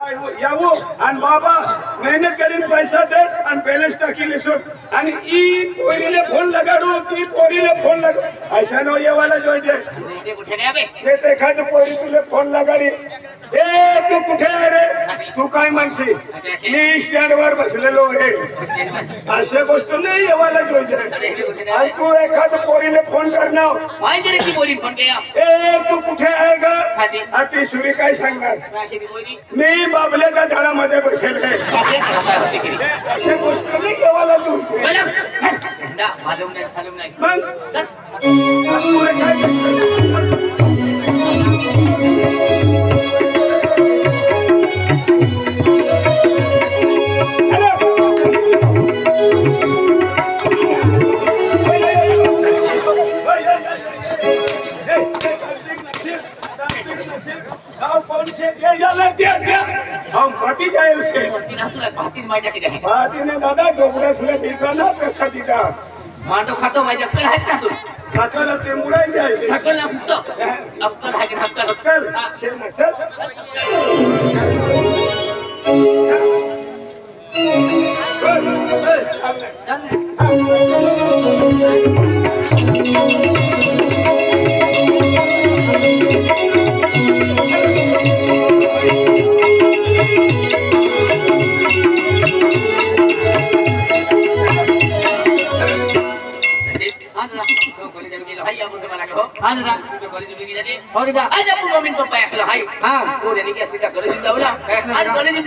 यावो आणि बाबा मेहनत करीन पैसा देस आणि बॅलन्स टाकी लिसून आणि ई पोरीले फोन लगाडू ती पोरीले फोन लगा अशा नो येवाला जोजे ते ते खात पोरी तुले फोन लगाडी ए तू कुठे आहे रे तू काय म्हणशी मी स्टँड वर बसलेलो आहे अशा गोष्ट नाही येवाला जोजे आणि तू एखाद पोरीले फोन करणार माहिती ती पोरी फोन केला ए तू कुठे आहे ग अति सुरी काय सांगणार मी बाबल्याच्या झाडामध्ये बसेल अशा गोष्ट नाही केव्हाला तू हम पति जाए उसके ने दादा डोबड़े दीता ना पैसा दीता माटो खातो माझ्या अक्कल आहे का तू सकल ते मुड़ाई जाए सकल ना पुस्तो अक्कल आहे का अक्कल शेर ना चल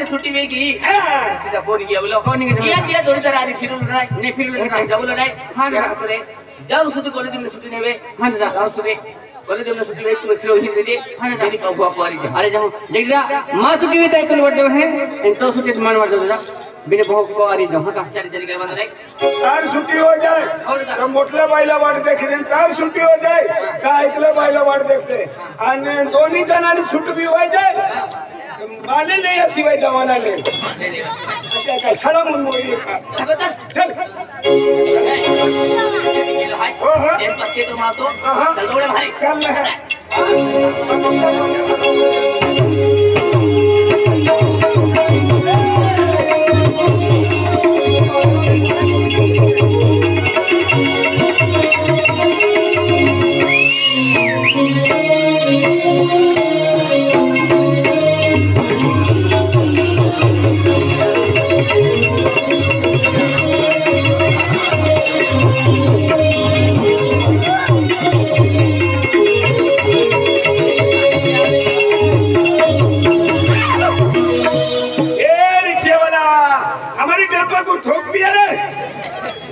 सुट्टी वेगळी सीधा फोन घ्या जोडीदार आधी फिरून नाही फिरून जाऊ नाही जाऊ सुद्धा कॉलेज सुट्टी नेवे जाऊ सुद्धा कॉलेज सुट्टी वेग तुम्हें फिरो ही दे हां का हुआ पारी अरे जाओ देखा मां सुट्टी में तय वर्ड है तो सुट्टी मान वर्ड दादा बिने बहुत को आरी जहां का चारी जरी काय बंद नाही तार सुट्टी हो जाए तो मोठल्या बाईला वाट देखील तार सुट्टी हो जाए का ऐकलं बाईला वाट देखते आणि दोन्ही जणांनी सुट्टी होई जाए माने नहीं असी भाई जमाना ने अच्छा का छड़ा मन मोई का चल हो हो एक पत्ते तो मातो चल दौड़े भाई चल है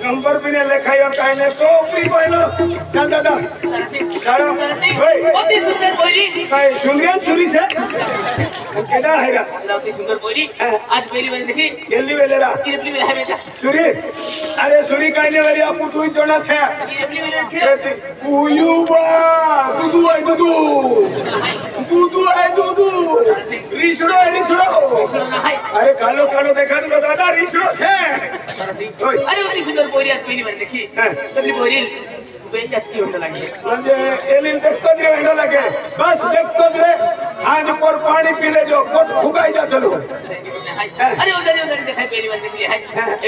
नंबर भी नहीं लिखा और काहे ने तो ऊपरी कोइलो चल दादा सारा ओए अति सुंदर बोली काय सुनियन सुरी से केडा हैरा अति सुंदर बोली आज पहली बार देखी जल्दी वेलेरा इतनी में है बेटा सुरी अरे सुरी काहे ने वेरी आपू तू जोना छे इतनी में है उयुबा दुदू है दुदू दुदू है दुदू रिसड़ो अरे कालो कालो देखा तो दादा रिसड़ो छे अरे उतनी सुंदर बोली आज पहली बार देखी तबली बोली बेचती होने लगी म्हणजे एलिन देखतो रे वेंडो लगे बस देखतो रे आज पर पानी पीले जो पोट फुगाई जातो लो अरे उधर दिखाई पहली बार देखली है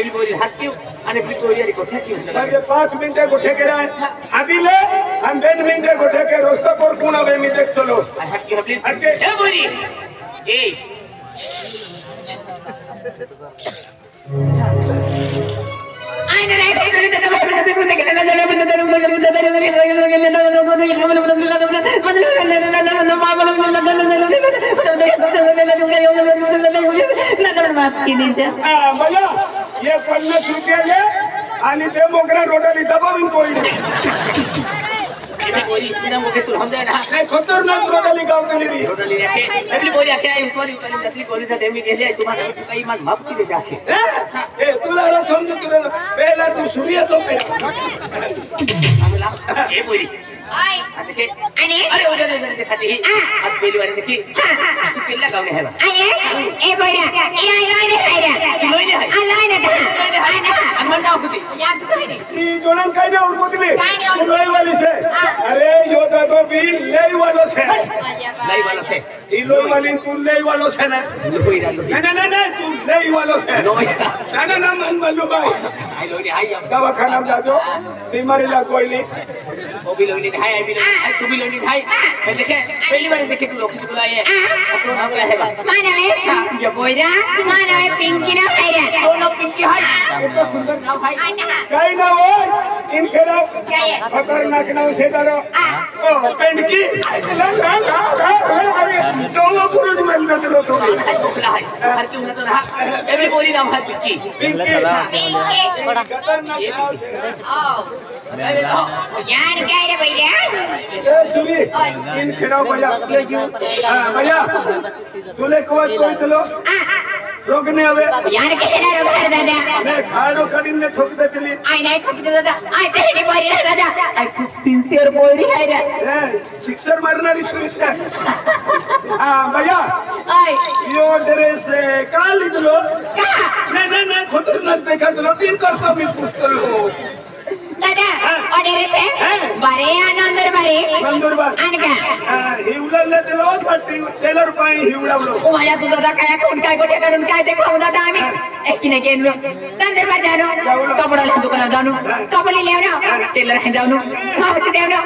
एबी बोली हसती आणि फिर बोली अरे कोठे की होने म्हणजे 5 मिनिटे गोठे के राय आदिले आणि 2 मिनिटे गोठे के रस्ता पर कोणा वे मी देखतो लो हक्की हबली ए बोली ए ये 50 रुपये ले आणि ते मोगरा रोडाली दबावीन कोई बोली इतना मोके तू हम जाना नहीं खतरनाक रोडाली गाव दिली रोडाली रखे एवली बोली आके आई ऊपर ऊपर दसली बोली था देमी कैसे तुम्हारा कई मान माफ की दे जाके ए तुला रा समझ तुला पहला तू सुनिया तो पे ये बोली आई अरे अरे उधर दिखाती है अब पहली बार देखी तू केला गाव है ए बोला ए लोई ने है रे लोई ने है लोई ने मन नाव कुती याद कहिनी ई जोनन काय ने उडकोतली काय नाही उडकोतली. लोई वाली से अरे यो दादो भी लई वालो से लाई वाला से ई लोई वाली तू लई वालो से ना कोई डालो नहीं तू लई वालो से लोई ना मन बल्लू भाई आई लोई हाई अब दवाखाना में जाजो बीमारी ला कोई नहीं वो भी लोई हाई आई भी लोई तू भी लोई हाई मैं देखे पहली बार देखे तू लोग की बुलाए अपना नाम क्या है मानवे ये बोइरा मानवे पिंकी ना खायरा तो ना पिंकी हाई ये तो सुंदर नाम हाई काय ना वो इनके ना काय खतरनाक नाव से दारो ओ पेंडकी ला अरे तो पुरुष मन दतलो तो बुला है हर क्यों तो रहा ये भी बोली नाम है पिंकी पिंकी खतरनाक नाव से यार काय रे भैया ए सुनी इन खिड़ाओ भैया हां भैया तुले कोई चलो रोकने आवे यार के ना रो घर दादा ने खाड़ो कडिन ने ठोक देतली आई नहीं ठोक दे दादा आई तेरी बोरी रे दादा आई खूब सिंसियर बोरी है रे ए सिक्सर मारणारी सुनी से हां भैया आई यो ड्रेस का लिदलो का नहीं खतरनाक देखा दलो तीन करतो मी पुस्तलो दादा ऑर्डर है बारे आनंदर बारे नंदुरबार अनका हिवलले दलो पट्टी टेलर पाई हिवलावलो ओ माया तू दादा काय कोण काय गोटे करून काय देखाऊ दादा आम्ही एकीने गेलो नंदरबार जानो कपडा ले दुकानात जानो कपडे लेवनो टेलर है जानो मावती देवनो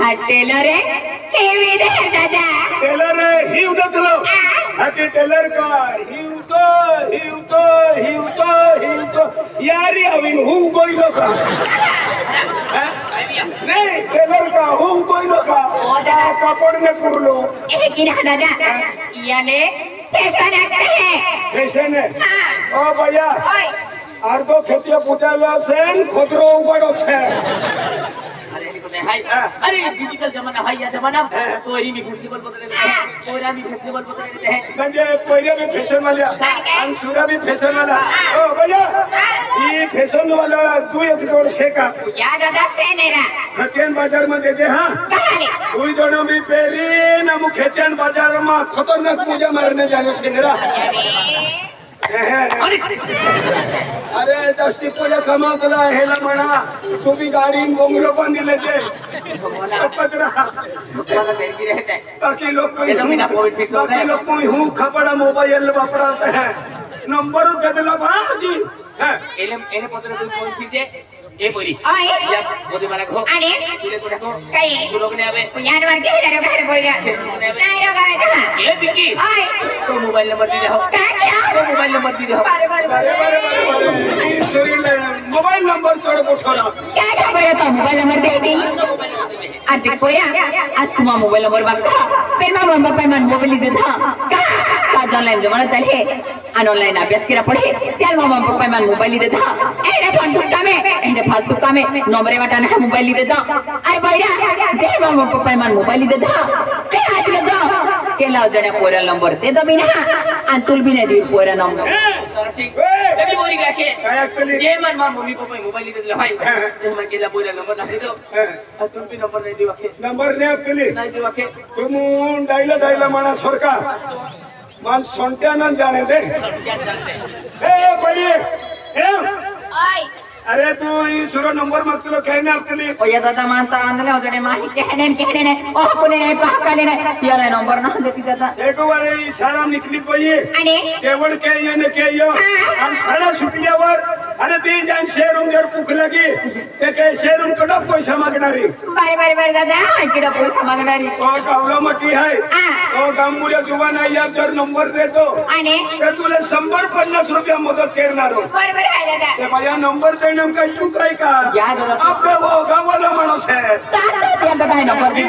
हा टेलर है हेवी दे दादा टेलर हिव दलो हाती टेलर का हिव तो यारी अभी हूं कोई लोका नहीं टेलर का हूं कोई लोका कपड़ में पुरलो एकीने दादा याले पैसा रखते हैं फैशन है हां ओ भैया ओए अर्धो खेतिया पूछालो सेन खोदरो उगड़ो छे अरे डिजिटल जमाना है या जमाना तो ही भी फेस्टिवल बदल रहे हैं कोरा भी फेस्टिवल बदल रहे हैं म्हणजे पहिले भी फैशन वाला अंसुरा भी फैशन वाला ओ भैया ये फैशन वाला तू एक जोड़ शेका या दादा से नेरा खेतियन बाजार में दे हां कहाले तू जोड़ो भी पेरी ना मु खेतियन बाजार में खतरनाक पूजा मारने जाने से नेरा अरे दस्ती पूजा कमावतला हेला म्हणा तू भी गाडी बोंगलो पण दिले ते शपथ रहा वाला बेरगी रहता है बाकी लोग ये तो बिना कोविड फिक्स हो रहा है कोई हूं खपड़ा मोबाइल वापरते हैं नंबर ददला भाजी है एने पत्र कोई कोई फिजे ए बोली ओए या बोली वाला घो अरे तुले तो देखो कई तू लोग ने आवे यार मार के इधर घर बोइरा नहीं रो गावे कहां ये बिकी ओए तो मोबाइल नंबर दे दो क्या तो मोबाइल नंबर दे दो मोबाइल नंबर चढ़ को ठोरा क्या खबर है तो मोबाइल नंबर दे दी आज देख बोइरा आज तुम मोबाइल नंबर बाका फिर मैं मम्मा पे मन मोबाइल दे था का ऑनलाइन जमाना चले अन ऑनलाइन अभ्यास करा पड़े चल मम्मा पापा मन मोबाइल दे था एने फालतू का में नंबर वाटा ना मोबाइल दे था अरे बोइरा जे मम्मा पापा मन मोबाइल दे था के आज दे दो के लाओ जने पोरा नंबर दे दो बिना अंतुल भी नहीं दी पोरा नंबर कभी बोली रखे काय अक्कली ये मन मां मम्मी पापा मोबाइल दे दो भाई जे मन केला बोला नंबर ना दे दो तुम भी नंबर नहीं दिवा के नंबर ने अक्कली नहीं दिवा के तुम डायला माना सरका मान सोंट्या ना जाने दे ए भाई ए ओए अरे तू ई सुरो नंबर मत लो कहने अक्कली ओ ये दादा मानता आंदले ओजने माही कहने ने ओ कोने ने पाकाले ने यार नंबर ना देती दादा एक बार ई शाळा निकली कोई आणि जेवण के येने के यो आणि शाळा सुटल्यावर अरे ती जान शेरून जर भूक लगी ते के शेरून कडा पैसा मागणारी बारे दादा इकडे पैसा मागणारी तो गावला मती है तो गांबुऱ्या जुवाना या जर नंबर देतो आणि ते तुला 150 रुपया मदत करणार बरोबर आहे दादा ते भैया नंबर देणं काय चूक आहे का या दादा आपले वो गावाला माणूस है दादा दादा नंबर दे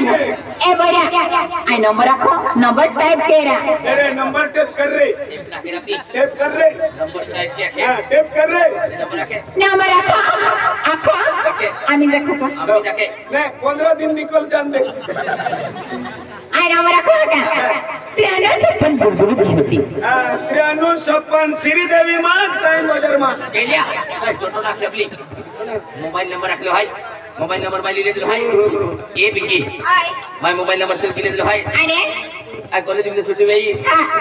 ए बऱ्या आई नंबर रखो नंबर टाइप केरा अरे नंबर टेप कर रे टेप कर रे नंबर टाइप किया हां टेप कर रे नंबर रखे नंबर रखो आम्ही देखो का हम जाके नहीं 15 दिन निकल जान दे आई नंबर रखो का त्याने पण बुलबुल होती 9356 श्रीदेवी मां टाइम बाजार मां केलिया फोटो रख ले मोबाइल नंबर रख लो भाई मोबाइल नंबर माई ले लो भाई ए बिकी I my mobile number save ले लो भाई आणि आज कॉलेज में छुट्टी हुई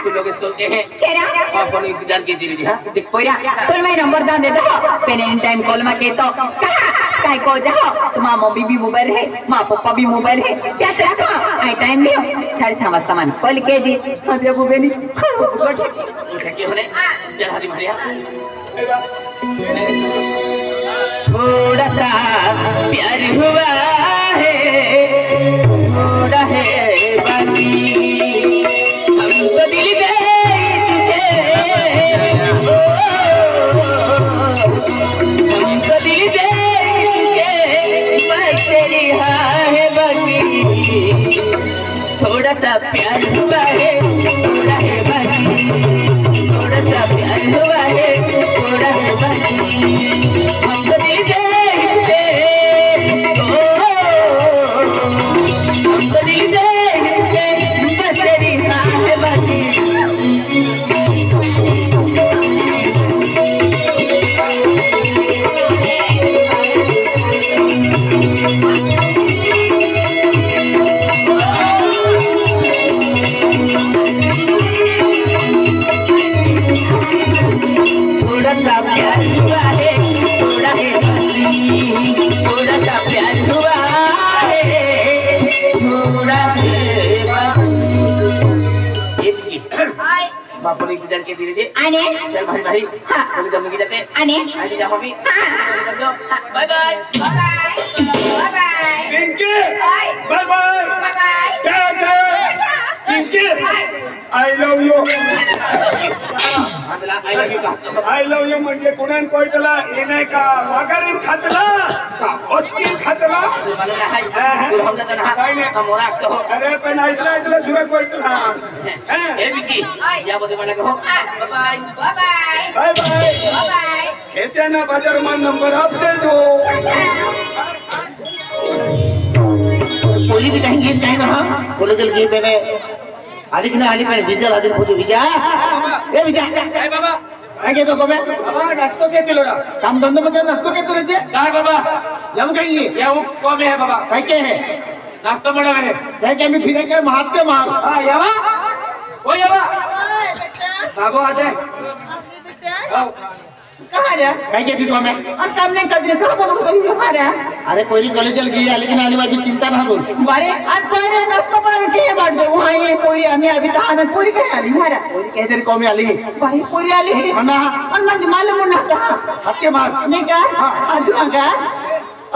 तुम लोग स्कूल के हैं केरा अपन इंतजार कीजिए जी हां देख पोया तोर मैं नंबर दा दे दो पेन इन टाइम कॉल में के तो काय को जाओ तुमा मम्मी भी मोबाइल है मां पापा भी मोबाइल है क्या तेरा का आई टाइम लियो सारे सामान कॉल के जी हम ये बुबेनी उठे होने चल हरी भरिया थोड़ा सा प्यार हुआ है थोड़ा है बाकी हमको दिल दे हमको दिल दे बस तेरी है बाकी थोड़ा सा प्यार हुआ है थोड़ा है बाकी थोड़ा सा प्यार हुआ है थोड़ा है बाकी हमको दिल दे हमको दिल दे बस तेरी है बाकी थोड़ा सा प्यार हुआ है थोड़ा है थोड़ा सा प्यार हुआ है थोड़ा बापू ने इंतजार के धीरे धीरे आने चल भाई भाई हां बोले जब लगी जाते आने आगे जाओ अभी bye bye bye bye Pinky bye bye tata Pinky I love you I love you म्हणजे कुणान कोयतला हे नाही का वागारीन खातला का ओचकी खातला अरे पण ऐकलं सुद्धा कोयतला हे विकी या बदे मला कहो बाय बाय बाय बाय खेत्याना बाजार मा नंबर अपडेट हो पोली भी कहीं गीत कहीं ना बोले चल गीत मैंने आलिक ना आलिक मैंने डीजल आदिन पूछो विजा ए विजा काय बाबा काय घेतो कोमे बाबा नाश्तो के किलो ना काम धंदो में नाश्तो के तुरे जे काय बाबा जम कहीं ये वो कोमे है बाबा काय के है नाश्तो बड़ा है काय के मी फिरे के हाथ पे मार हां यावा ओ यावा बाबू आ जाए बेटा कहां रे काय के तू हमें और काम नहीं कर कहां बोलो करी हमारा अरे कोई कॉलेज चल गई लेकिन आने वाली चिंता ना बोल बारे आज बारे नाश्ता बना के बात दे वहां ये पूरी हमें अभी तो हमें पूरी कह आली हमारा कोई कह तेरी कौमी आली भाई पूरी आली है ना और मन मालूम ना कहां हत्या मार नहीं का हां दुआ का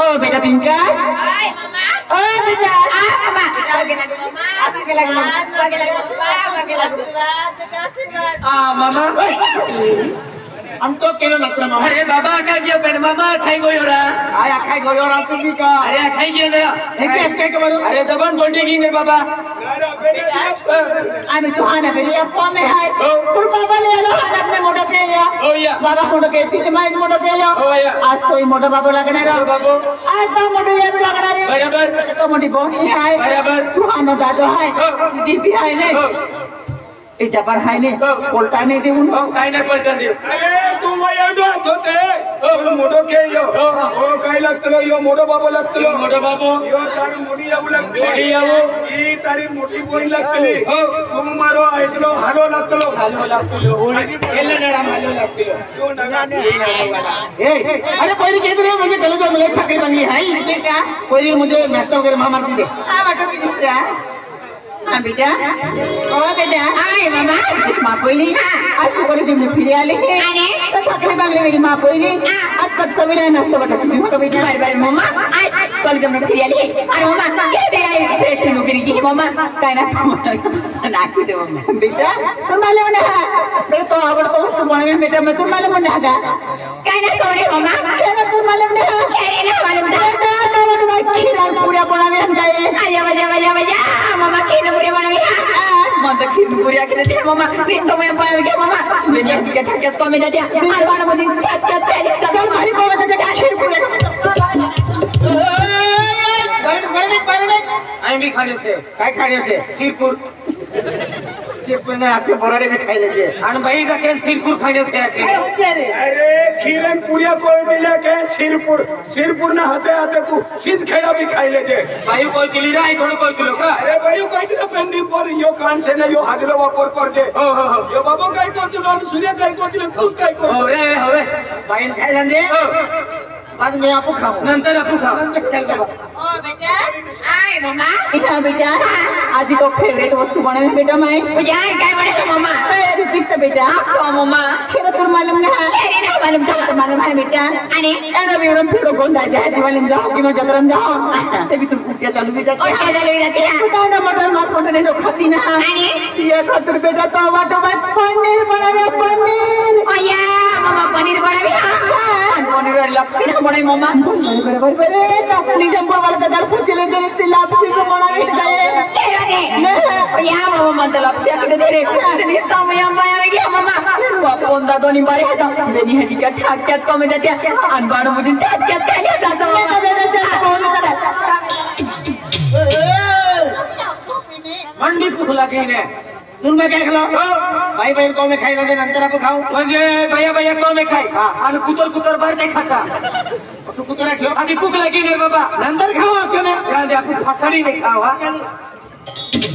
ओ बेटा पिंका हाय मामा ओ बेटा आ मामा आगे लगा आ मामा हम तो केलो लगता मामा अरे बाबा का क्या पेन मामा खाई गयो रा आया खाई गयो रा तुम भी का अरे खाई गयो ना एक के करो अरे जबान बोलने की ने बाबा आम्ही तो आना बेरी आप कौन है तुम बाबा ले लो अपने मोटा पे ले ओ या बाबा मोटा के पीछे माइज मोटा पे लो ओ या आज कोई मोटा बाबू लगना रे बाबू आज तो मोटा ये भी लगना रे बराबर तो मोटी बहनी है बराबर तू आना दादा है दीदी है ने ए जबर है ने बोलता नहीं दे उन काय ना बोलता दे अरे तू वया डोत होते ओ मोडो के यो ओ काय लागतलो यो मोडो बाबू लागतलो मोठा बाबू यो तारी मोडी यावू लागतली मोठी यावू. ई तारी मोठी बोईन लागतली तू मारो ऐकलो हालो लागतलो हालो लागतो ओळी केला जरा हालो लागतो तू नगा ए अरे पहिली कहते रे मुझे चलो जो मिले खाके बनी है ठीक है पहिली मुझे नाश्ता वगैरह मां मारती दे हां बाटो की दूसरा हां बेटा ओ बेटा हाय मामा मां कोई आज तो करे तुमने फिर आले आने तो थकले बागले मेरी मां कोई नहीं आज तक तो मेरा नाश्ता बटा तुम तो बेटा बार बार मामा आज कल जब फिर आले अरे मामा के दे आई फ्रेश नौकरी की मामा काय ना नाकी दे मामा बेटा तुम मालूम ना बेटा तो आवड़ तो उसको बने में बेटा मैं तुम मालूम ना का काय ना तोरे मामा क्या ना तुम मालूम ना अरे ना मालूम ना तो भाई खीरा पूरा बना में हम जाए आजा बजा बजा बजा मामा खीरा पूरा बना में मन तो खीर पूरा के दे मामा प्लीज तो मैं पाए क्या मामा मेरी हड्डी का ठक्कस को में दे दिया हर बार मुझे छत छत पे कदम मारी पावे तो जा खीर पूरा आई भी खाने से काय खाने से सिरपुर शेपूर नाही आपले बरोडे बी खायले जे आणि बाई जाके शिरपूर खायले से अरे खीरन पुरिया कोई मिले के सिरपुर ना हाथे हाथे तू सिंध खेड़ा भी खाइले जे बाई कोई किलो नाही थोडं कोई किलो का अरे भाई कोई किलो पेंडी पर यो कान से ना यो हाजलो वापर कर दे हो यो बाबू काय को किलो सूर्य काय को किलो दूध काय को होवे बाई खायला दे बाद में आपू खाऊ नंतर आपू खाऊ चल बाबा ओ बेटा आय मम्मा इतना बेटा आज तो फेवरेट वस्तू बनावे बेटा मैं मुझे काय बनावे मम्मा अरे कितना बेटा आपको मम्मा खेरा तुम मालूम ना अरे ना मालूम था तो मालूम है बेटा आणि एना बेरम फिरो गोंदा जाए दिवालीम जाओ कि मैं जतरम जाओ ते भी तुम कुटिया चालू भी जाते कुटिया चालू भी जाते हैं तो ना मटन ने तो खाती ना आणि ये खातिर बेटा तो पनीर बनावे पनीर ओया मम्मा पनीर बनावे पनीर लपसी ना बनाई मम्मा बरोबर तो निजम बोल दादा खुचले जरे ते लपसी बनावे जाए तेरे या मम्मा तो लपसी के दे रे इतनी समय आया गया मम्मा फोन दादो नि बारे हटा मेरी हकीकत हकीकत को में जाते अनबाड़ मुझे हकीकत क्या जाता बोल मंडी भूक लगी ने तुम में काय खालो भाई भाई को में खाई लगे नंतर आपण खाऊ म्हणजे भैया को में खाई आणि कुतर बाहेर नाही खाता तू कुतर घेऊ आधी भूक लगी ने बाबा नंतर खाऊ आपण आपण फासडी नाही खाऊ हा